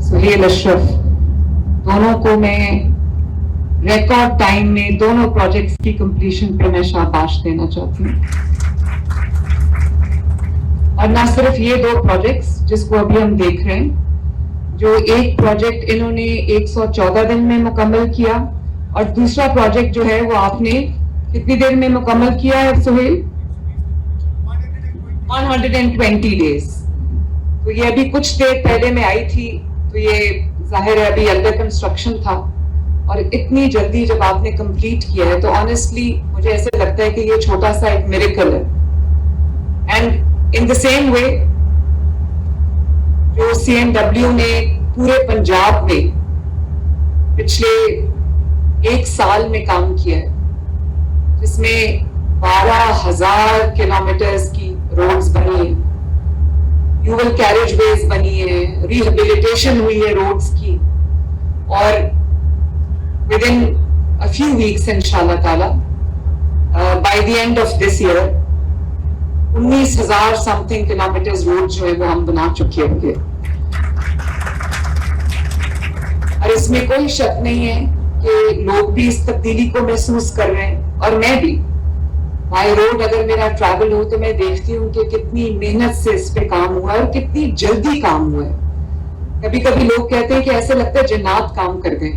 سہیل اشرف، دونوں کو میں ریکارڈ ٹائم میں دونوں پروجیکٹس کی کمپلیشن پہ میں شاباش دینا چاہتی ہوں. اور نہ صرف یہ دو پروجیکٹس جس کو ابھی ہم دیکھ رہے ہیں، جو ایک پروجیکٹ انہوں نے 114 دن میں مکمل کیا اور دوسرا پروجیکٹ جو ہے وہ آپ نے کتنی دیر میں مکمل کیا ہے سہیل؟ 120 ڈیز. تو یہ ابھی کچھ دیر پہلے میں آئی تھی تو یہ ظاہر ہے ابھی انڈر کنسٹرکشن تھا، اور اتنی جلدی جب آپ نے کمپلیٹ کیا ہے تو آنیسٹلی مجھے ایسے لگتا ہے کہ یہ چھوٹا سا ایک میریکل ہے. And in the same way جو CNW نے پورے پنجاب میں پچھلے 1 سال میں کام کیا ہے، جس میں 12,000 کلومیٹرز کی روڈز بنی ہیں، ڈیول کیریج ویز بنی ہے، ریہیبلیٹیشن ہوئی ہے روڈز کی، اور within a few weeks inshallah ta'ala by the end of this year 19,000 something kilometers road جو ہے وہ ہم بنا چکے ہوں گے. اور اس میں کوئی شک نہیں ہے کہ لوگ بھی اس تبدیلی کو محسوس کر رہے ہیں، اور میں بھی بائی روڈ اگر میرا ٹریول ہو تو میں دیکھتی ہوں کہ کتنی محنت سے اس پہ کام ہوا ہے اور کتنی جلدی کام ہوا ہے. کبھی کبھی لوگ کہتے ہیں کہ ایسے لگتا ہے جنات کام کر گئے،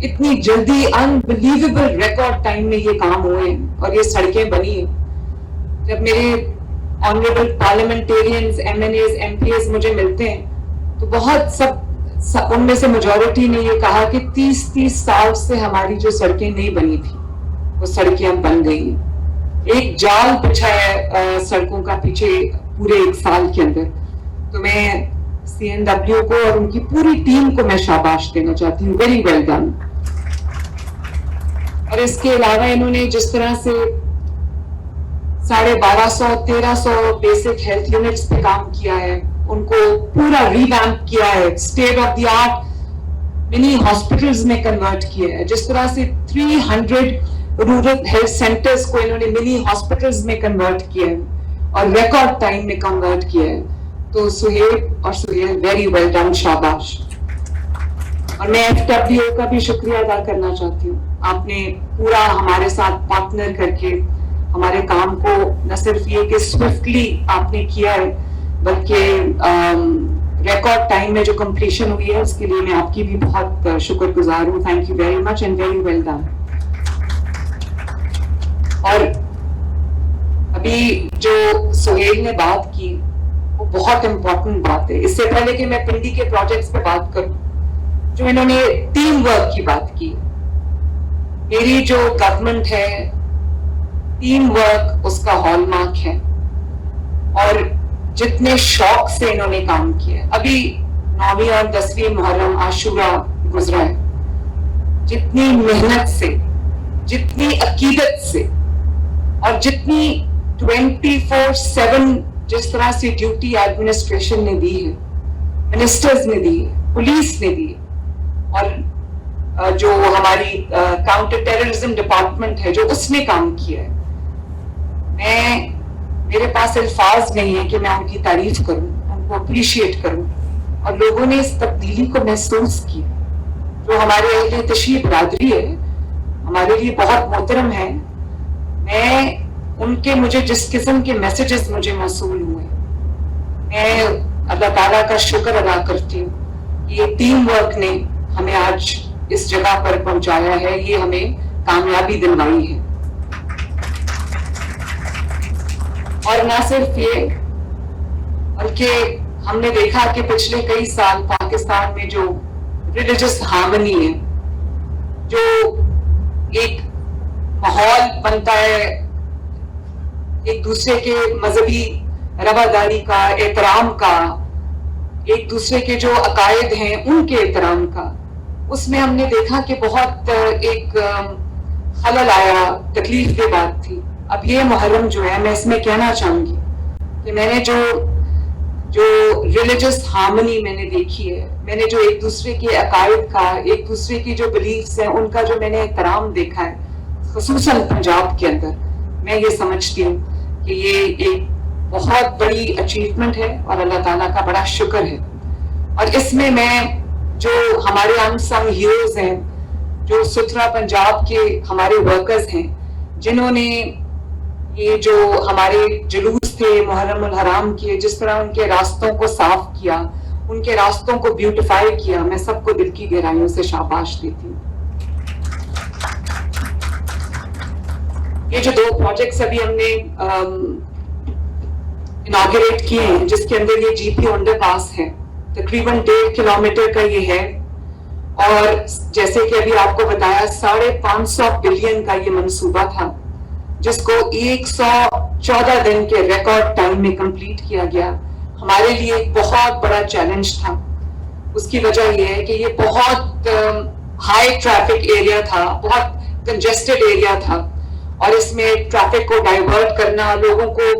اتنی جلدی انبلیویبل ریکارڈ ٹائم میں یہ کام ہوئے ہیں اور یہ سڑکیں بنی ہیں. جب میرے آنریبل پارلیمنٹیرینز، MNAs، MPs مجھے ملتے ہیں تو بہت سب ان میں سے میجورٹی نے یہ کہا کہ 30 سال سے ہماری جو سڑکیں نہیں بنی تھی وہ سڑکیں اب بن گئی ہیں. ایک جال بچھایا ہے سڑکوں کا پیچھے پورے 1 سال کے اندر. تو میں CNW کو اور ان کی پوری ٹیم کو میں شاباش دینا چاہتی ہوں. Very well done. اور اس کے علاوہ انہوں نے جس طرح سے 1250-1300 بیسک ہیلتھ یونٹس پہ کام کیا ہے، ان کو پورا ریویمپ کیا ہے، state of the art money hospitals میں کنورٹ کیا ہے، جس طرح سے 300 رورل ہیلتھ سینٹرز کو انہوں نے منی ہاسپٹلز میں کنورٹ کیا ہے اور ریکارڈ ٹائم میں کنورٹ کیا ہے. تو سہیل ویری ویل ڈن، شاباش. اور میں FWO کا بھی شکریہ ادا کرنا چاہتی ہوں. آپ نے پورا ہمارے ساتھ پارٹنر کر کے ہمارے کام کو نہ صرف یہ کہ سوئفٹلی آپ نے کیا ہے بلکہ ریکارڈ ٹائم میں جو کمپلیشن ہوئی ہے اس کے لیے میں آپ کی بھی بہت شکر گزار ہوں. Thank you very much and very well done. اور ابھی جو سہیل نے بات کی وہ بہت امپورٹنٹ بات ہے. اس سے پہلے کہ میں پنڈی کے پروجیکٹس پہ بات کروں، جو انہوں نے ٹیم ورک کی بات کی، میری جو گورنمنٹ ہے ٹیم ورک اس کا ہال مارک ہے. اور جتنے شوق سے انہوں نے کام کیا، ابھی 9ویں اور 10ویں محرم عاشورہ گزرا ہے، جتنی محنت سے، جتنی عقیدت سے اور جتنی 24/7 جس طرح سے ڈیوٹی ایڈمنسٹریشن نے دی ہے، منسٹرز نے دی ہے، پولیس نے دی ہے، اور جو ہماری کاؤنٹر ٹیررزم ڈپارٹمنٹ ہے جو اس نے کام کیا ہے، میرے پاس الفاظ نہیں ہے کہ میں ان کی تعریف کروں، ان کو اپریشیٹ کروں. اور لوگوں نے اس تبدیلی کو محسوس کیا. جو ہمارے اہل تشیع برادری ہے ہمارے لیے بہت محترم ہے. میں ان کے مجھے جس قسم کے میسیجز مجھے موصول ہوئے، میں اللہ تعالیٰ کا شکر ادا کرتی ہوں کہ یہ ٹیم ورک نے ہمیں آج اس جگہ پر پہنچایا ہے، یہ ہمیں کامیابی دلوائی ہے. اور نہ صرف یہ بلکہ ہم نے دیکھا کہ پچھلے کئی سال پاکستان میں جو ریلیجس ہارمنی ہے، جو ایک ماحول بنتا ہے ایک دوسرے کے مذہبی رواداری کا، احترام کا، ایک دوسرے کے جو عقائد ہیں ان کے احترام کا، اس میں ہم نے دیکھا کہ بہت ایک خلل آیا، تکلیف دہ بات تھی. اب یہ محرم جو ہے، میں اس میں کہنا چاہوں گی کہ میں نے جو ریلیجس ہارمنی میں نے دیکھی ہے، میں نے جو ایک دوسرے کے عقائد کا، ایک دوسرے کی جو بلیفز ہیں ان کا جو میں نے احترام دیکھا ہے، خصوصاً پنجاب کے اندر، میں یہ سمجھتی ہوں کہ یہ ایک بہت بڑی اچیومنٹ ہے اور اللہ تعالیٰ کا بڑا شکر ہے. اور اس میں جو ہمارے انسنگ ہیروز ہیں, جو ستھرا پنجاب کے ہمارے ورکرز ہیں, جنہوں نے یہ جو ہمارے جلوس تھے محرم الحرام کے, جس طرح ان کے راستوں کو صاف کیا, ان کے راستوں کو بیوٹیفائی کیا, میں سب کو دل کی گہرائیوں سے شاباش دیتی ہوں. یہ جو 2 پروجیکٹس ابھی ہم نے اناگریٹ کیے ہیں, جس کے اندر یہ جی پی انڈر پاس ہے, تقریباً 1.5 کلومیٹر کا یہ ہے, اور جیسے کہ ابھی آپ کو بتایا 550 بلین کا یہ منصوبہ تھا, جس کو 114 دن کے ریکارڈ ٹائم میں کمپلیٹ کیا گیا. ہمارے لیے ایک بہت بڑا چیلنج تھا. اس کی وجہ یہ ہے کہ یہ بہت ہائی ٹریفک ایریا تھا, بہت کنجسٹڈ ایریا تھا, اور اس میں ٹریفک کو ڈائیورٹ کرنا, لوگوں کو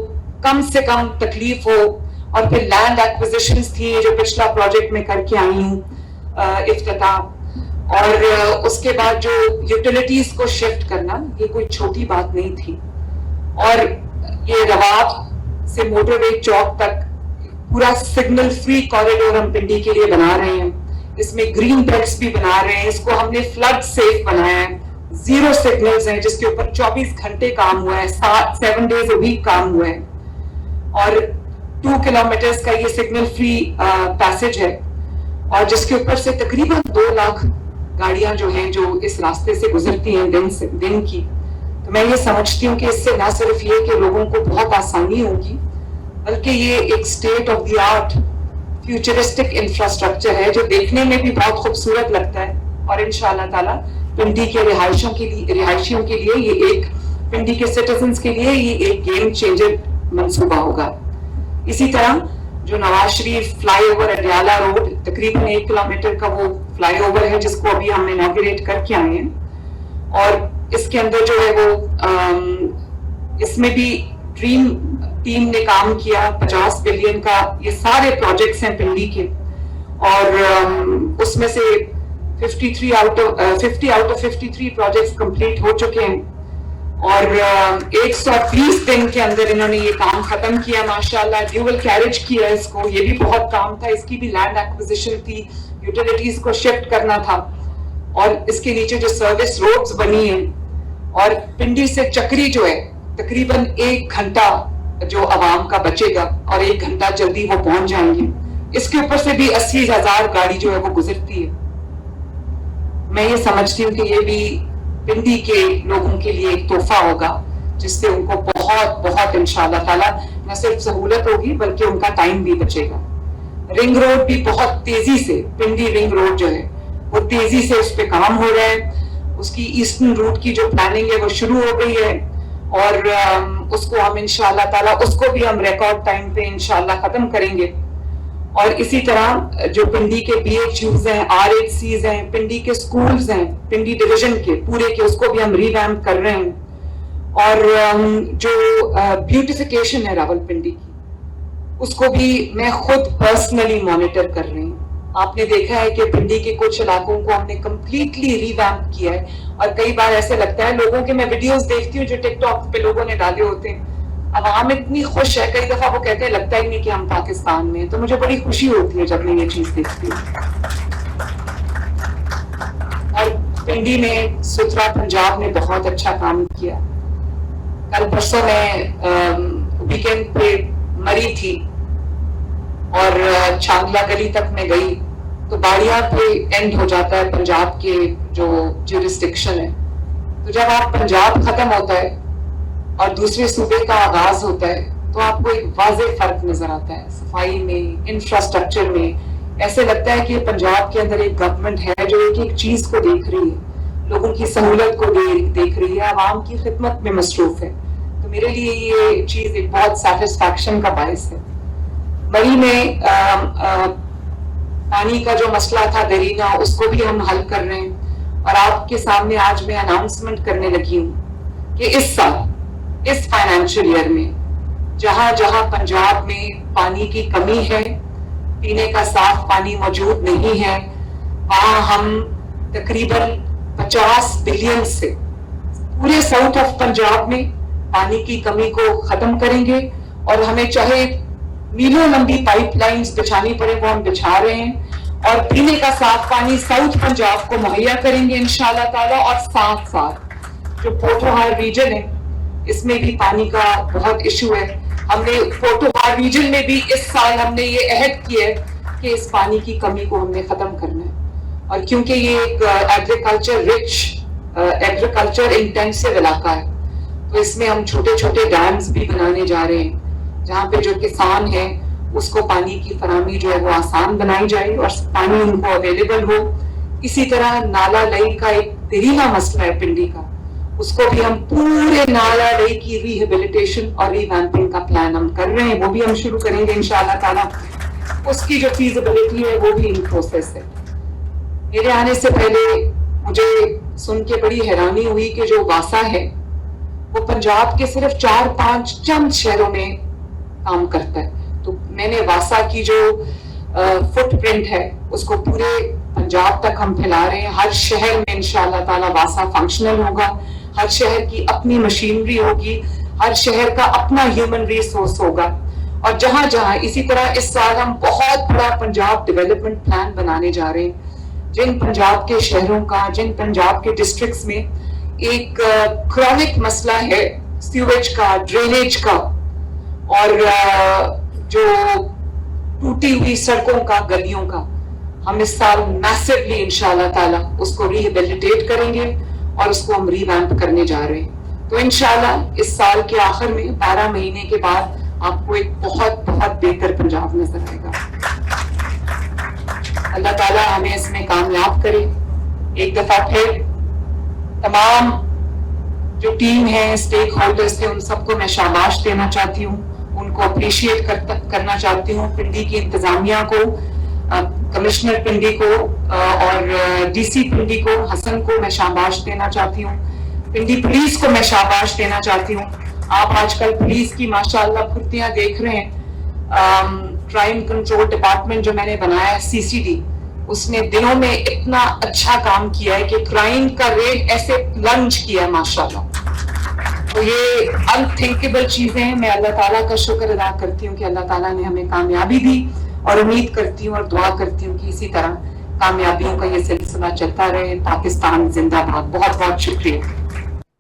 کم سے کم تکلیف ہو, اور پھر لینڈ ایکوزیشنز تھی جو پچھلا پروجیکٹ میں کر کے آئی ہوں افتتاح, اور اس کے بعد جو یوٹیلیٹیز کو شفٹ کرنا, یہ کوئی چھوٹی بات نہیں تھی. اور یہ رواب سے موٹر وے چوک تک پورا سگنل فری کوریڈور ہم پنڈی کے لیے بنا رہے ہیں. اس میں گرین بیلٹس بھی بنا رہے ہیں. اس کو ہم نے فلڈ سیف بنایا ہے. 0 سگنلز ہیں جس کے اوپر 24 گھنٹے کام ہوا ہے, 7 days a week کام ہوا ہے, اور 2 کلومیٹرز کا یہ سگنل فری پیسج ہے, اور جس کے اوپر سے تقریباً 2 لاکھ گاڑیاں جو ہیں جو اس راستے سے گزرتی ہیں دن کی. تو میں یہ سمجھتی ہوں کہ اس سے نہ صرف یہ کہ لوگوں کو بہت آسانی ہوگی, بلکہ یہ ایک state of the art futuristic infrastructure ہے جو دیکھنے میں بھی بہت خوبصورت لگتا ہے, اور انشاءاللہ تعالیٰ پنڈی کے رہائشیوں کے لیے یہ ایک, پنڈی کے سٹیزنز کے لیے یہ ایک گیم چینجر منصوبہ ہوگا. اسی طرح جو Nawaz Sharif fly over Adiala road, تقریباً 1 کلومیٹر کا وہ فلائی اوور ہے, جس کو ابھی ہم اناگریٹ کر کے آئے ہیں, اور اس کے اندر جو ہے وہ اس میں بھی ڈریم ٹیم نے کام کیا. 50 بلین کا یہ سارے پروجیکٹس ہیں پنڈی کے, اور اس میں سے 50 آؤٹ آف 53 پروجیکٹس کمپلیٹ ہو چکے ہیں, اور 120 دن کے اندر انہوں نے یہ کام ختم کیا ماشاءاللہ. ڈیول کیریج کیا اس کو, یہ بھی بہت کام تھا, اس کی بھی لینڈ ایکوزیشن تھی, یوٹیلیٹیز کو شفٹ کرنا تھا, اور اس کے نیچے جو سروس روڈز بنی ہیں, اور پنڈی سے چکری جو ہے تقریباً 1 گھنٹہ جو عوام کا بچے گا, اور 1 گھنٹہ جلدی وہ پہنچ جائیں گے. اس کے اوپر سے بھی 80,000 گاڑی جو ہے وہ گزرتی ہے. میں یہ سمجھتی ہوں کہ یہ بھی پنڈی کے لوگوں کے لیے ایک تحفہ ہوگا, جس سے ان کو بہت بہت انشاءاللہ تعالیٰ نہ صرف سہولت ہوگی بلکہ ان کا ٹائم بھی بچے گا. رنگ روڈ بھی بہت تیزی سے, پنڈی رنگ روڈ جو ہے وہ تیزی سے اس پہ کام ہو رہا ہے. اس کی ایسٹرن روٹ کی جو پلاننگ ہے وہ شروع ہو گئی ہے, اور اس کو ہم انشاءاللہ تعالیٰ اس کو بھی ہم ریکارڈ ٹائم پہ انشاءاللہ ختم کریں گے. اور اسی طرح جو پنڈی کے بی ایچ یوز ہیں, آر ایچ سیز ہیں, پنڈی کے سکولز ہیں, پنڈی ڈویژن کے پورے کے, اس کو بھی ہم ریویمپ کر رہے ہیں. اور جو بیوٹیفیکیشن ہے راول پنڈی کی, اس کو بھی میں خود پرسنلی مانیٹر کر رہی ہوں. آپ نے دیکھا ہے کہ پنڈی کے کچھ علاقوں کو ہم نے کمپلیٹلی ریویمپ کیا ہے, اور کئی بار ایسے لگتا ہے لوگوں کے, میں ویڈیوز دیکھتی ہوں جو ٹک ٹاک پہ لوگوں نے ڈالے ہوتے ہیں, عوام اتنی خوش ہے, کئی دفعہ وہ کہتے ہیں لگتا ہی نہیں کہ ہم پاکستان میں. تو مجھے بڑی خوشی ہوتی ہے جب میں یہ چیز دیکھتی ہوں. اور پنڈی میں ستھرا پنجاب نے بہت اچھا کام کیا. کل پرسوں میں ویکینڈ پہ مری تھی, اور چاندلا گلی تک میں گئی, تو باڑیاں پہ اینڈ ہو جاتا ہے پنجاب کے جو جورسڈکشن ہے. تو جب آپ پنجاب ختم ہوتا ہے اور دوسرے صوبے کا آغاز ہوتا ہے, تو آپ کو ایک واضح فرق نظر آتا ہے صفائی میں, انفراسٹرکچر میں. ایسے لگتا ہے کہ پنجاب کے اندر ایک گورنمنٹ ہے جو ایک ایک چیز کو دیکھ رہی ہے, لوگوں کی سہولت کو دیکھ رہی ہے, عوام کی خدمت میں مصروف ہے. تو میرے لیے یہ چیز ایک بہت سیٹسفیکشن کا باعث ہے. مری میں پانی کا جو مسئلہ تھا دیرینا, اس کو بھی ہم حل کر رہے ہیں, اور آپ کے سامنے آج میں اناؤنسمنٹ کرنے لگی ہوں کہ اس سال, اس فائنینشیل ایئر میں جہاں جہاں پنجاب میں پانی کی کمی ہے, پینے کا صاف پانی موجود نہیں ہے, وہاں ہم تقریباً 50 بلین سے پورے ساؤتھ آف پنجاب میں پانی کی کمی کو ختم کریں گے. اور ہمیں چاہے میلوں لمبی پائپ لائنز بچھانی پڑے وہ ہم بچھا رہے ہیں, اور پینے کا صاف پانی ساؤتھ پنجاب کو مہیا کریں گے انشاءاللہ تعالیٰ. اور ساتھ ساتھ جو پوٹھوہار ریجن ہے اس میں بھی پانی کا بہت ایشو ہے. ہم نے پوٹھوہار ریجن میں بھی اس سال ہم نے یہ عہد کیا ہے کہ اس پانی کی کمی کو ہم نے ختم کرنا ہے. اور کیونکہ یہ ایک ایگریکلچر انٹینسو علاقہ ہے تو اس میں ہم چھوٹے چھوٹے ڈیمز بھی بنانے جا رہے ہیں جہاں پہ جو کسان ہیں اس کو پانی کی فراہمی جو ہے وہ آسان بنائی جائے اور پانی ان کو اویلیبل ہو. اسی طرح نالا لئی کا ایک دیرینہ مسئلہ ہے پنڈی کا, اس کو بھی ہم پورے نالا لئی کی ریہیبلیٹیشن اور ریویمپنگ کا پلان ہم کر رہے ہیں, وہ بھی ہم شروع کریں گے انشاءاللہ تعالیٰ. اس کی جو فیزیبلٹی ہے وہ بھی ان پروسیس ہے. میرے آنے سے پہلے مجھے سن کے بڑی حیرانی ہوئی کہ جو واسا ہے وہ پنجاب کے صرف 4-5 چند شہروں میں کام کرتا ہے. تو میں نے واسا کی جو فٹ پرنٹ ہے اس کو پورے پنجاب تک ہم پھیلا رہے ہیں. ہر شہر میں انشاءاللہ تعالیٰ واسا فنکشنل ہوگا, ہر شہر کی اپنی مشینری ہوگی, ہر شہر کا اپنا ہیومن ریسورس ہوگا. اور جہاں جہاں اسی طرح اس سال ہم بہت بڑا پنجاب ڈیولپمنٹ پلان بنانے جا رہے ہیں. جن پنجاب کے شہروں کا, جن پنجاب کے ڈسٹرکٹس میں ایک کرونک مسئلہ ہے سیویج کا, ڈرینیج کا, اور جو ٹوٹی ہوئی سڑکوں کا, گلیوں کا, ہم اس سال میسively انشاءاللہ تعالیٰ اس کو ریہیبلیٹیٹ کریں گے اور اس کو ہم ریویمپ کرنے جا رہے ہیں. تو انشاءاللہ اس سال کے آخر میں 12 مہینے کے بعد آپ کو ایک بہت بہت بہتر پنجاب نظر آئے گا. اللہ تعالیٰ ہمیں اس میں کامیاب کرے. ایک دفعہ پھر تمام جو ٹیم ہے, اسٹیک ہولڈرز تھے, ان سب کو میں شاباش دینا چاہتی ہوں, ان کو اپریشیٹ کرنا چاہتی ہوں. پنڈی کی انتظامیہ کو, کمشنر پنڈی کو اور ڈی سی پنڈی کو, حسن کو میں شاباش دینا چاہتی ہوں. پنڈی پولیس کو میں شاباش دینا چاہتی ہوں. آپ آج کل پولیس کی ماشاءاللہ پھرتیاں دیکھ رہے ہیں. کرائم کنٹرول ڈپارٹمنٹ جو میں نے بنایا ہے CCD, اس نے دنوں میں اتنا اچھا کام کیا ہے کہ کرائم کا ریٹ ایسے پلنج کیا ہے ماشاءاللہ. تو یہ انتھنکیبل چیزیں ہیں. میں اللہ تعالیٰ کا شکر ادا کرتی ہوں کہ اللہ تعالیٰ نے ہمیں کامیابی دی, اور امید کرتی ہوں اور دعا کرتی ہوں کہ اسی طرح کامیابیوں کا یہ سلسلہ چلتا رہے. پاکستان زندہ باد. بہت بہت شکریہ.